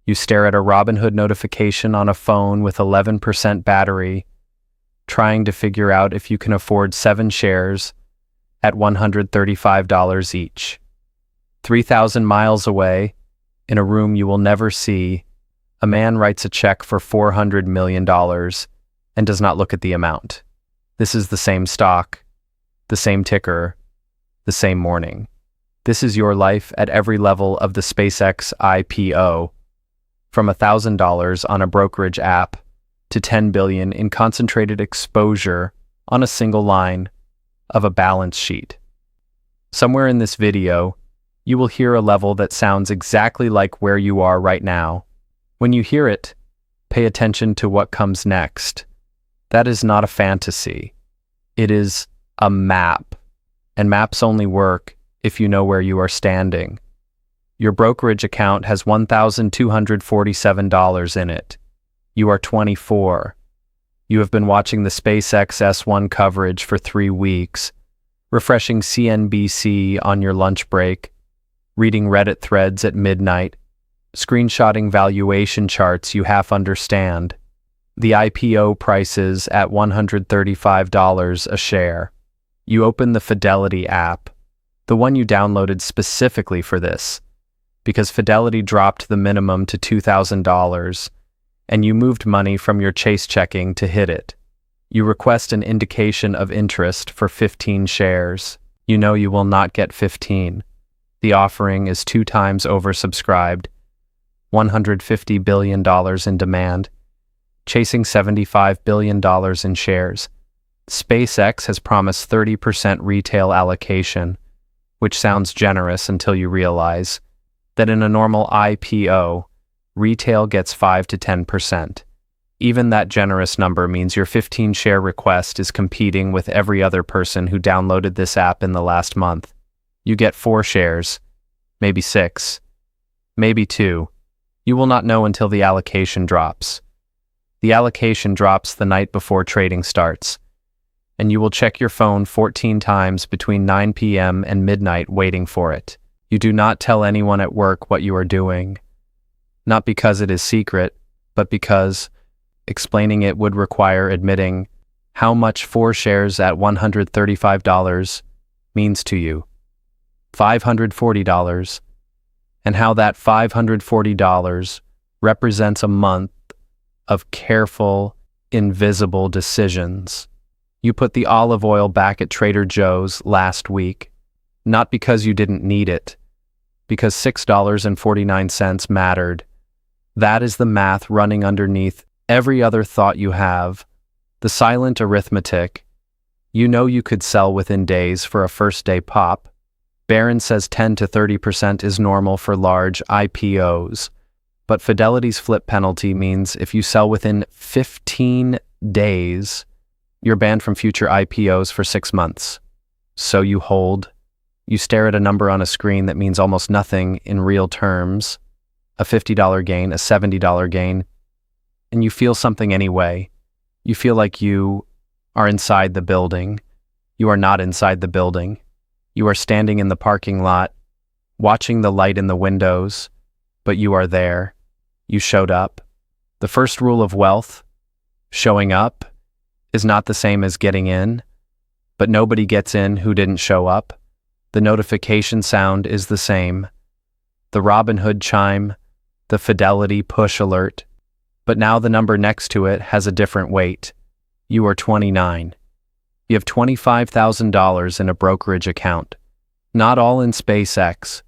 You stare at a Robinhood notification on a phone with 11% battery, trying to figure out if you can afford 7 shares at $135 each. 3,000 miles away, in a room you will never see, a man writes a check for $400 million and does not look at the amount. This is the same stock, the same ticker, the same morning. This is your life at every level of the SpaceX IPO, from $1,000 on a brokerage app to $10 billion in concentrated exposure on a single line of a balance sheet. Somewhere in this video, you will hear a level that sounds exactly like where you are right now. When you hear it, pay attention to what comes next. That is not a fantasy. It is a map, and maps only work if you know where you are standing. Your brokerage account has $1,247 in it. You are 24. You have been watching the SpaceX S1 coverage for 3 weeks, refreshing CNBC on your lunch break, reading Reddit threads at midnight, screenshotting valuation charts you half understand. The IPO prices at $135 a share. You open the Fidelity app, the one you downloaded specifically for this, because Fidelity dropped the minimum to $2,000, and you moved money from your Chase checking to hit it. You request an indication of interest for 15 shares. You know you will not get 15. The offering is 2 times oversubscribed, $150 billion in demand, chasing $75 billion in shares. SpaceX has promised 30% retail allocation, which sounds generous until you realize that in a normal IPO, retail gets 5 to 10%. Even that generous number means your 15-share request is competing with every other person who downloaded this app in the last month. You get 4 shares, maybe 6, maybe 2. You will not know until the allocation drops. The allocation drops the night before trading starts, and you will check your phone 14 times between 9 p.m. and midnight waiting for it. You do not tell anyone at work what you are doing, not because it is secret, but because explaining it would require admitting how much 4 shares at $135 means to you. $540, and how that $540 represents a month of careful, invisible decisions. You put the olive oil back at Trader Joe's last week, not because you didn't need it, because $6.49 mattered. That is the math running underneath every other thought you have, the silent arithmetic. You know you could sell within days for a first-day pop. Barron says 10 to 30% is normal for large IPOs, but Fidelity's flip penalty means if you sell within 15 days, you're banned from future IPOs for 6 months. So you hold. You stare at a number on a screen that means almost nothing in real terms, a $50 gain, a $70 gain, and you feel something anyway. You feel like you are inside the building. You are not inside the building. You are standing in the parking lot, watching the light in the windows, but you are there. You showed up. The first rule of wealth, showing up, is not the same as getting in, but nobody gets in who didn't show up. The notification sound is the same. The Robinhood chime, the Fidelity push alert, but now the number next to it has a different weight. You are 29. You have $25,000 in a brokerage account. Not all in SpaceX,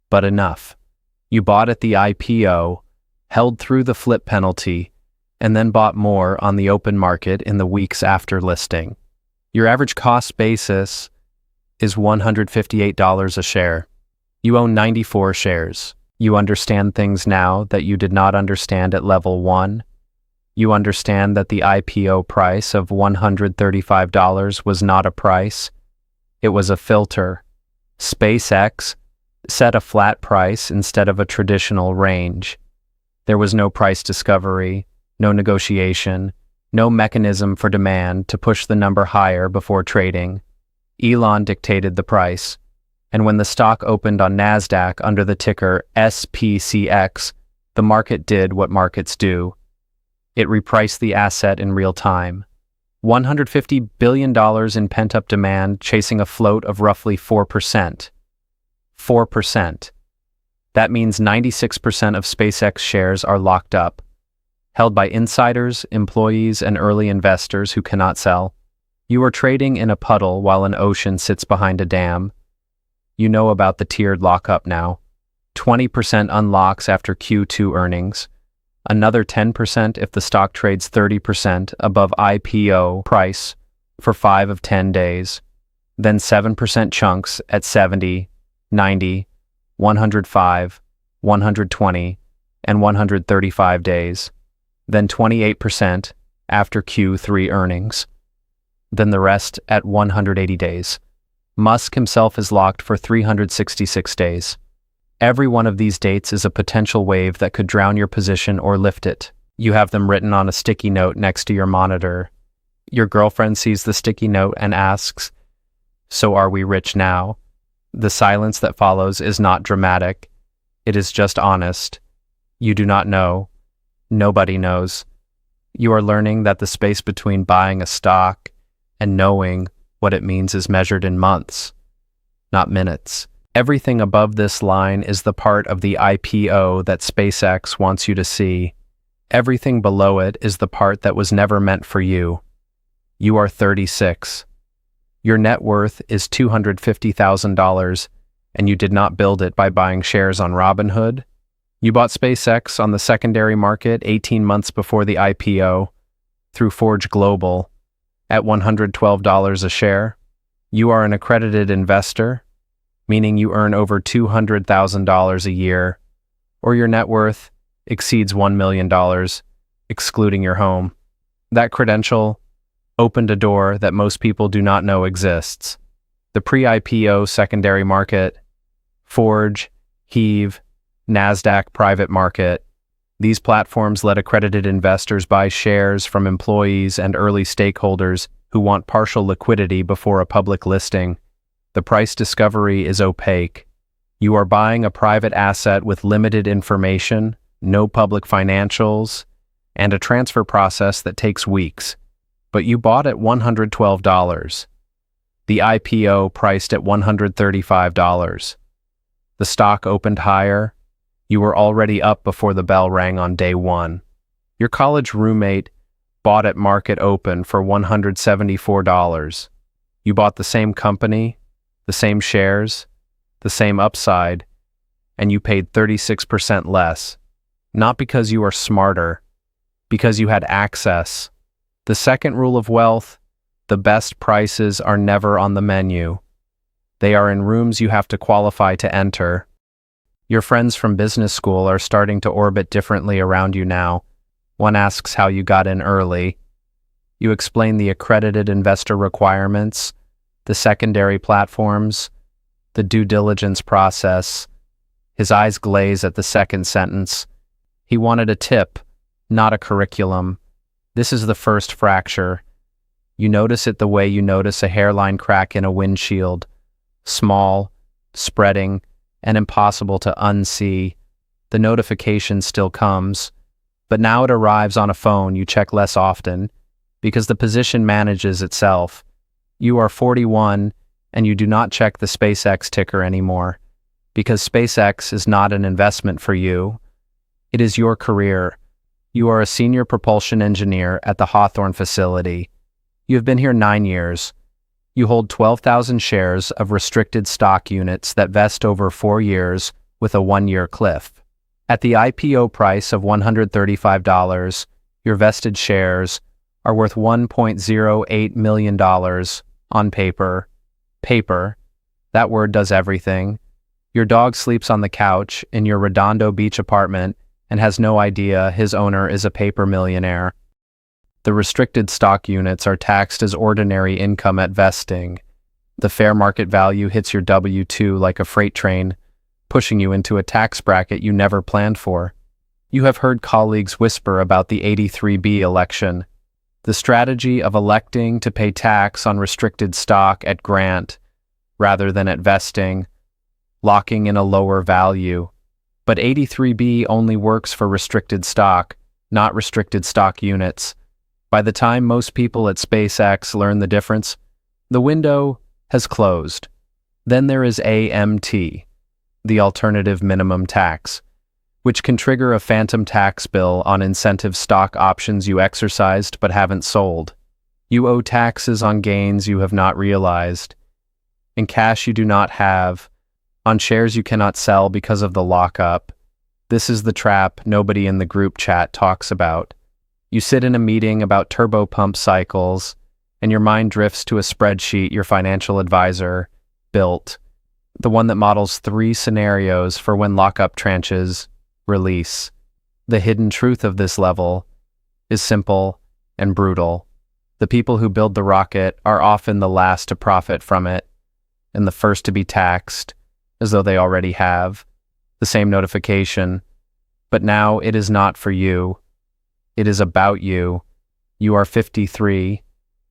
but enough. You bought at the IPO, held through the flip penalty, and then bought more on the open market in the weeks after listing. Your average cost basis is $158 a share. You own 94 shares. You understand things now that you did not understand at level 1. You understand that the IPO price of $135 was not a price. It was a filter. SpaceX set a flat price instead of a traditional range. There was no price discovery, no negotiation, no mechanism for demand to push the number higher before trading. Elon dictated the price, and when the stock opened on NASDAQ under the ticker SPCX, The market did what markets do. It repriced the asset in real time. $150 billion in pent-up demand chasing a float of roughly 4%. 4%. That means 96% of SpaceX shares are locked up, held by insiders, employees, and early investors who cannot sell. You are trading in a puddle while an ocean sits behind a dam. You know about the tiered lockup now. 20% unlocks after Q2 earnings. Another 10% if the stock trades 30% above IPO price for 5 of 10 days. Then 7% chunks at 70, 90, 105, 120, and 135 days. Then 28% after Q3 earnings. Then the rest at 180 days. Musk himself is locked for 366 days. Every one of these dates is a potential wave that could drown your position or lift it. You have them written on a sticky note next to your monitor. Your girlfriend sees the sticky note and asks, "So are we rich now?" The silence that follows is not dramatic. It is just honest. You do not know. Nobody knows. You are learning that the space between buying a stock and knowing what it means is measured in months, not minutes. Everything above this line is the part of the IPO that SpaceX wants you to see. Everything below it is the part that was never meant for you. You are 36. Your net worth is $250,000, and you did not build it by buying shares on Robinhood. You bought SpaceX on the secondary market 18 months before the IPO through Forge Global at $112 a share. You are an accredited investor, meaning you earn over $200,000 a year, or your net worth exceeds $1 million, excluding your home. That credential opened a door that most people do not know exists. The pre-IPO secondary market, Forge, Heave, NASDAQ private market. These platforms let accredited investors buy shares from employees and early stakeholders who want partial liquidity before a public listing. The price discovery is opaque. You are buying a private asset with limited information, no public financials, and a transfer process that takes weeks. But you bought at $112. The IPO priced at $135. The stock opened higher. You were already up before the bell rang on day one. Your college roommate bought at market open for $174. You bought the same company, the same shares, the same upside, and you paid 36% less. Not because you are smarter, because you had access. The second rule of wealth: the best prices are never on the menu. They are in rooms you have to qualify to enter. Your friends from business school are starting to orbit differently around you now. One asks how you got in early. You explain the accredited investor requirements, the secondary platforms, the due diligence process. His eyes glaze at the second sentence. He wanted a tip, not a curriculum. This is the first fracture. You notice it the way you notice a hairline crack in a windshield. Small, spreading, and impossible to unsee. The notification still comes, but now it arrives on a phone you check less often, because the position manages itself. You are 41, and you do not check the SpaceX ticker anymore, because SpaceX is not an investment for you. It is your career. You are a senior propulsion engineer at the Hawthorne facility. You have been here 9 years. You hold 12,000 shares of restricted stock units that vest over 4 years with a 1-year cliff. At the IPO price of $135, your vested shares are worth $1.08 million on paper. Paper. That word does everything. Your dog sleeps on the couch in your Redondo Beach apartment and has no idea his owner is a paper millionaire. The restricted stock units are taxed as ordinary income at vesting. The fair market value hits your W-2 like a freight train, pushing you into a tax bracket you never planned for. You have heard colleagues whisper about the 83B election, the strategy of electing to pay tax on restricted stock at grant rather than at vesting, locking in a lower value. But 83B only works for restricted stock, not restricted stock units. By the time most people at SpaceX learn the difference, the window has closed. Then there is AMT, the alternative minimum tax, which can trigger a phantom tax bill on incentive stock options you exercised but haven't sold. You owe taxes on gains you have not realized, in cash you do not have, on shares you cannot sell because of the lockup. This is the trap nobody in the group chat talks about. You sit in a meeting about turbopump cycles, and your mind drifts to a spreadsheet your financial advisor built, the one that models 3 scenarios for when lockup tranches release. The hidden truth of this level is simple and brutal. The people who build the rocket are often the last to profit from it, and the first to be taxed, as though they already have the same notification. But now it is not for you. It is about you. You are 53.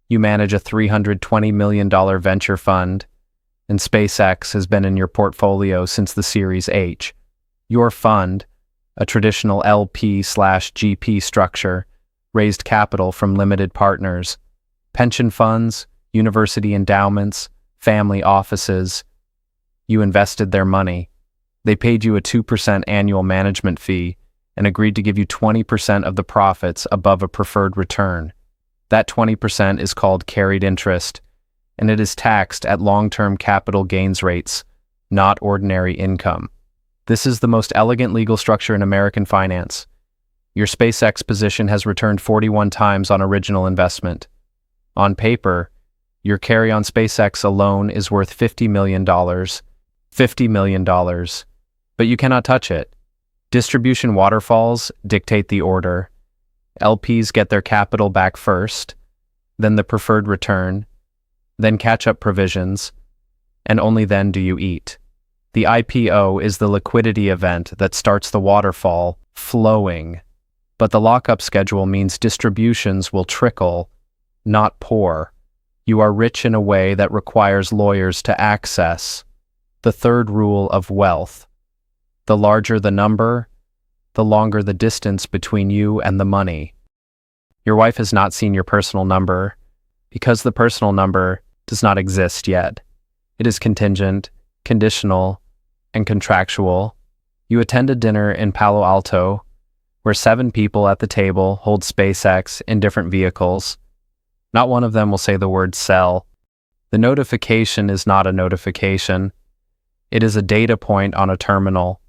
You manage a $320 million venture fund, and SpaceX has been in your portfolio since the Series H. Your fund, a traditional LP/GP structure, raised capital from limited partners, pension funds, university endowments, family offices. You invested their money. They paid you a 2% annual management fee and agreed to give you 20% of the profits above a preferred return. That 20% is called carried interest, and it is taxed at long-term capital gains rates, not ordinary income. This is the most elegant legal structure in American finance. Your SpaceX position has returned 41 times on original investment. On paper, your carry on SpaceX alone is worth $50 million. $50 million. But you cannot touch it. Distribution waterfalls dictate the order. LPs get their capital back first, then the preferred return, then catch-up provisions, and only then do you eat. The IPO is the liquidity event that starts the waterfall flowing. But the lockup schedule means distributions will trickle, not pour. You are rich in a way that requires lawyers to access. The third rule of wealth. The larger the number, the longer the distance between you and the money. Your wife has not seen your personal number because the personal number does not exist yet. It is contingent, conditional, and contractual. You attend a dinner in Palo Alto where 7 people at the table hold SpaceX in different vehicles. Not one of them will say the word sell. The notification is not a notification. It is a data point on a terminal.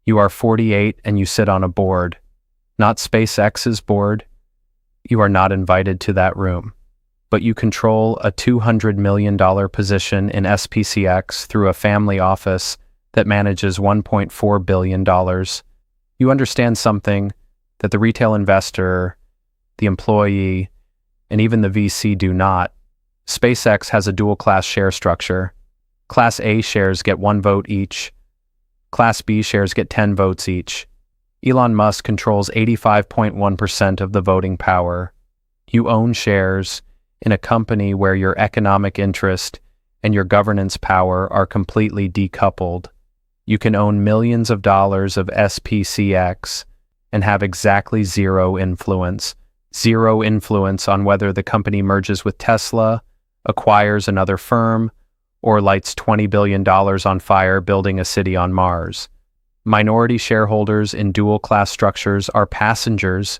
You are 48 and you sit on a board, not SpaceX's board. You are not invited to that room, but you control a $200 million position in SPCX through a family office that manages $1.4 billion. You understand something that the retail investor, the employee, and even the VC do not. SpaceX has a dual-class share structure. Class A shares get 1 vote each. Class B shares get 10 votes each. Elon Musk controls 85.1% of the voting power. You own shares in a company where your economic interest and your governance power are completely decoupled. You can own millions of dollars of SPCX and have exactly zero influence. Zero influence on whether the company merges with Tesla, acquires another firm, or lights $20 billion on fire building a city on Mars. Minority shareholders in dual-class structures are passengers.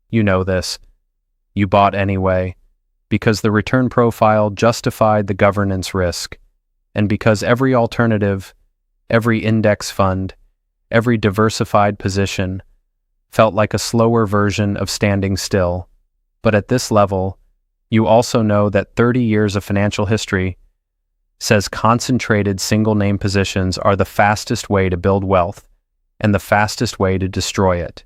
You know this. You bought anyway, because the return profile justified the governance risk, and because every alternative, every index fund, every diversified position felt like a slower version of standing still. But at this level, you also know that 30 years of financial history says concentrated single-name positions are the fastest way to build wealth and the fastest way to destroy it.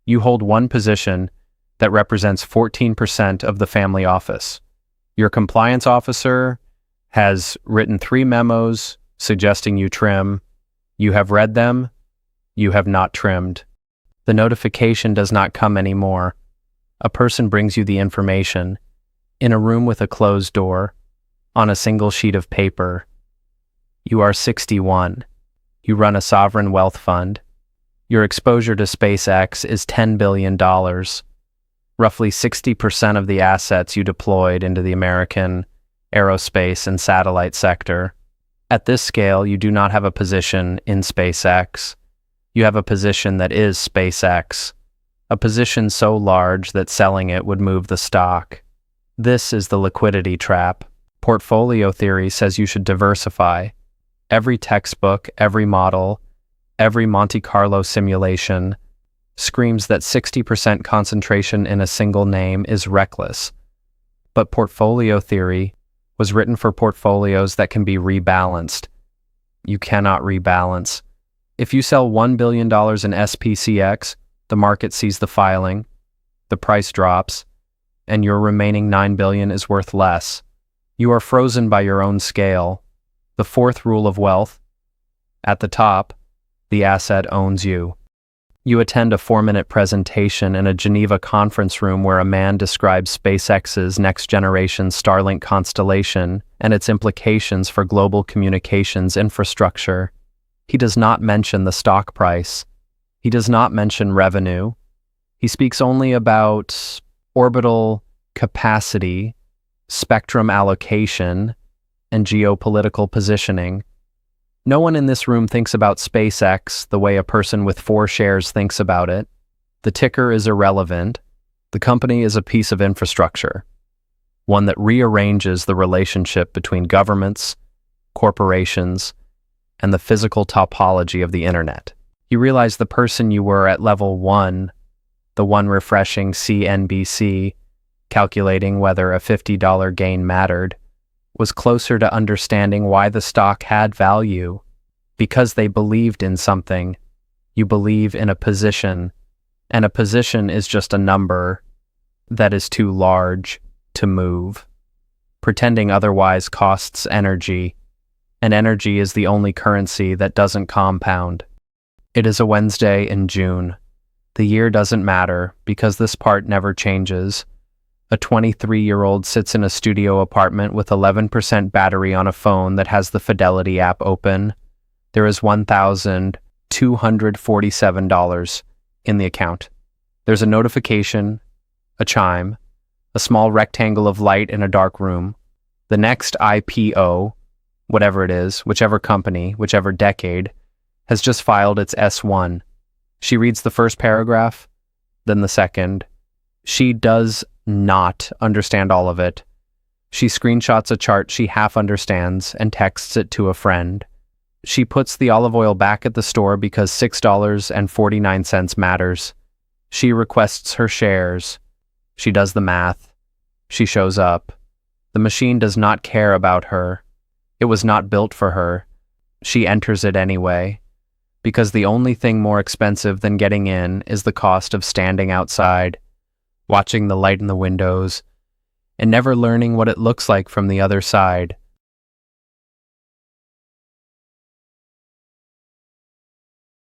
You hold one position that represents 14% of the family office. Your compliance officer has written 3 memos suggesting you trim. You have read them. You have not trimmed. The notification does not come anymore. A person brings you the information in a room with a closed door, on a single sheet of paper. You are 61. You run a sovereign wealth fund. Your exposure to SpaceX is $10 billion, roughly 60% of the assets you deployed into the American aerospace and satellite sector. At this scale, you do not have a position in SpaceX. You have a position that is SpaceX, a position so large that selling it would move the stock. This is the liquidity trap. Portfolio theory says you should diversify. Every textbook, every model, every Monte Carlo simulation screams that 60% concentration in a single name is reckless. But portfolio theory was written for portfolios that can be rebalanced. You cannot rebalance. If you sell $1 billion in SPCX, the market sees the filing, the price drops, and your remaining $9 billion is worth less. You are frozen by your own scale. The fourth rule of wealth. At the top, the asset owns you. You attend a 4-minute presentation in a Geneva conference room where a man describes SpaceX's next-generation Starlink constellation and its implications for global communications infrastructure. He does not mention the stock price. He does not mention revenue. He speaks only about orbital capacity, spectrum allocation, and geopolitical positioning. No one in this room thinks about SpaceX the way a person with 4 shares thinks about it. The ticker is irrelevant. The company is a piece of infrastructure, one that rearranges the relationship between governments, corporations, and the physical topology of the internet. You realize the person you were at level 1, the one refreshing CNBC, calculating whether a $50 gain mattered, was closer to understanding why the stock had value. Because they believed in something. You believe in a position, and a position is just a number that is too large to move. Pretending otherwise costs energy, and energy is the only currency that doesn't compound. It is a Wednesday in June. The year doesn't matter because this part never changes. A 23-year-old sits in a studio apartment with 11% battery on a phone that has the Fidelity app open. There is $1,247 in the account. There's a notification, a chime, a small rectangle of light in a dark room. The next IPO, whatever it is, whichever company, whichever decade, has just filed its S1. She reads the first paragraph, then the second. She does not understand all of it. She screenshots a chart she half understands and texts it to a friend. She puts the olive oil back at the store because $6.49 matters. She requests her shares. She does the math. She shows up. The machine does not care about her. It was not built for her. She enters it anyway, because the only thing more expensive than getting in is the cost of standing outside, watching the light in the windows, and never learning what it looks like from the other side.